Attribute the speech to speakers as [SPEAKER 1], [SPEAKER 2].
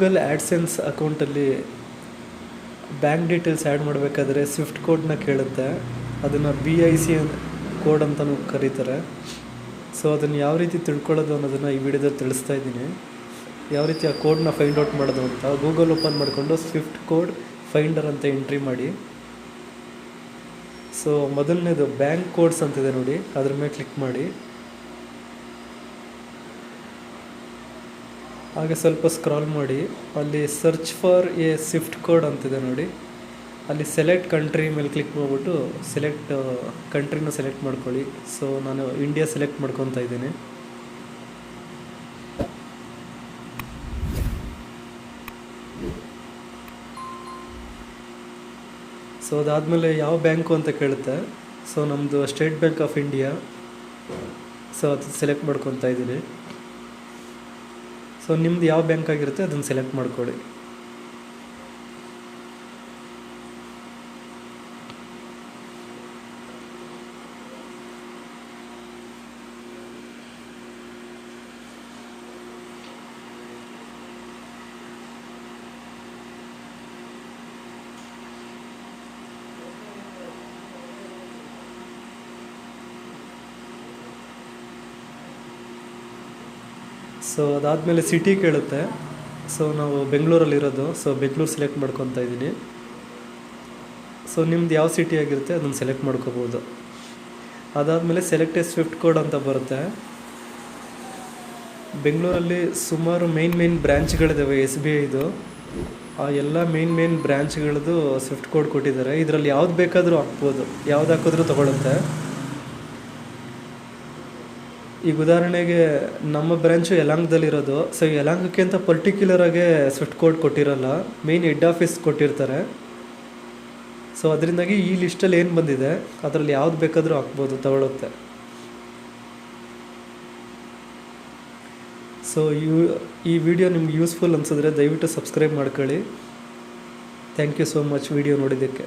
[SPEAKER 1] Google AdSense ಅಕೌಂಟಲ್ಲಿ bank details add ಮಾಡಬೇಕಾದ್ರೆ Swift ಕೋಡ್ನ ಕೇಳುತ್ತೆ. ಅದನ್ನು BIC ಕೋಡ್ ಅಂತಲೂ ಕರೀತಾರೆ. ಸೊ ಅದನ್ನು ಯಾವ ರೀತಿ ತಿಳ್ಕೊಳ್ಳೋದು ಅನ್ನೋದನ್ನು ಈ ವಿಡಿಯೋದಲ್ಲಿ ತಿಳಿಸ್ತಾ ಇದ್ದೀನಿ. ಯಾವ ರೀತಿ ಆ ಕೋಡ್ನ ಫೈಂಡ್ ಔಟ್ ಮಾಡೋದು ಅಂತ ಗೂಗಲ್ ಓಪನ್ ಮಾಡಿಕೊಂಡು ಸ್ವಿಫ್ಟ್ ಕೋಡ್ ಫೈಂಡರ್ ಅಂತ ಎಂಟ್ರಿ ಮಾಡಿ. ಸೊ ಮೊದಲನೇದು ಬ್ಯಾಂಕ್ ಕೋಡ್ಸ್ ಅಂತಿದೆ ನೋಡಿ, ಅದ್ರ ಮೇಲೆ ಕ್ಲಿಕ್ ಮಾಡಿ. ಹಾಗೆ ಸ್ವಲ್ಪ ಸ್ಕ್ರಾಲ್ ಮಾಡಿ, ಅಲ್ಲಿ search for A Swift code ಅಂತಿದೆ ನೋಡಿ, ಅಲ್ಲಿ ಸೆಲೆಕ್ಟ್ ಕಂಟ್ರಿ ಮೇಲೆ ಕ್ಲಿಕ್ ಮಾಡಿಬಿಟ್ಟು ಸೆಲೆಕ್ಟ್ ಕಂಟ್ರಿನ ಸೆಲೆಕ್ಟ್ ಮಾಡ್ಕೊಳ್ಳಿ. ಸೊ ನಾನು ಇಂಡಿಯಾ ಸೆಲೆಕ್ಟ್ ಮಾಡ್ಕೊತಾ ಇದ್ದೀನಿ. ಸೊ ಅದಾದಮೇಲೆ ಯಾವ ಬ್ಯಾಂಕು ಅಂತ ಕೇಳುತ್ತೆ. ಸೊ ನಮ್ಮದು state bank of India. So ಅದು ಸೆಲೆಕ್ಟ್ ಮಾಡ್ಕೊತಾ ಇದ್ದೀನಿ. ಸೊ ನಿಮ್ದು ಯಾವ ಬ್ಯಾಂಕ್ ಆಗಿರುತ್ತೆ ಅದನ್ನು ಸೆಲೆಕ್ಟ್ ಮಾಡ್ಕೊಳ್ಳಿ. ಸೊ ಅದಾದಮೇಲೆ ಸಿಟಿ ಕೇಳುತ್ತೆ. ಸೊ ನಾವು ಬೆಂಗಳೂರಲ್ಲಿರೋದು, ಸೊ ಬೆಂಗಳೂರು ಸೆಲೆಕ್ಟ್ ಮಾಡ್ಕೊತಾ ಇದ್ದೀನಿ. ಸೊ ನಿಮ್ದು ಯಾವ ಸಿಟಿ ಆಗಿರುತ್ತೆ ಅದನ್ನು ಸೆಲೆಕ್ಟ್ ಮಾಡ್ಕೋಬೋದು. ಅದಾದಮೇಲೆ ಸೆಲೆಕ್ಟ್ ಎ ಸ್ವಿಫ್ಟ್ ಕೋಡ್ ಅಂತ ಬರುತ್ತೆ. ಬೆಂಗಳೂರಲ್ಲಿ ಸುಮಾರು ಮೇನ್ ಬ್ರ್ಯಾಂಚ್ಗಳಿದ್ದಾವೆ SBIದು. ಆ ಎಲ್ಲ ಮೇನ್ ಬ್ರ್ಯಾಂಚ್ಗಳದ್ದು ಸ್ವಿಫ್ಟ್ ಕೋಡ್ ಕೊಟ್ಟಿದ್ದಾರೆ. ಇದರಲ್ಲಿ ಯಾವ್ದು ಬೇಕಾದರೂ ಹಾಕ್ಬೋದು, ಯಾವ್ದು ಹಾಕಿದ್ರೂ ತೊಗೊಳುತ್ತೆ. ಈಗ ಉದಾಹರಣೆಗೆ ನಮ್ಮ ಬ್ರ್ಯಾಂಚು ಯಲಹಂಕದಲ್ಲಿರೋದು. ಸೊ ಯಲಹಂಕಕ್ಕೆ ಅಂತ ಪರ್ಟಿಕ್ಯುಲರಾಗೆ ಸ್ವಿಫ್ಟ್ ಕೋಡ್ ಕೊಟ್ಟಿರಲ್ಲ, ಮೇನ್ ಹೆಡ್ ಆಫೀಸ್ ಕೊಟ್ಟಿರ್ತಾರೆ. ಸೊ ಅದರಿಂದಾಗಿ ಈ ಲಿಸ್ಟಲ್ಲಿ ಏನು ಬಂದಿದೆ ಅದರಲ್ಲಿ ಯಾವ್ದು ಬೇಕಾದರೂ ಹಾಕ್ಬೋದು, ತಗೊಳುತ್ತೆ. ಸೊ ಈ ವಿಡಿಯೋ ನಿಮ್ಗೆ ಯೂಸ್ಫುಲ್ ಅನಿಸಿದ್ರೆ ದಯವಿಟ್ಟು ಸಬ್ಸ್ಕ್ರೈಬ್ ಮಾಡ್ಕೊಳ್ಳಿ. Thank you so much video ನೋಡಿದ್ದಕ್ಕೆ.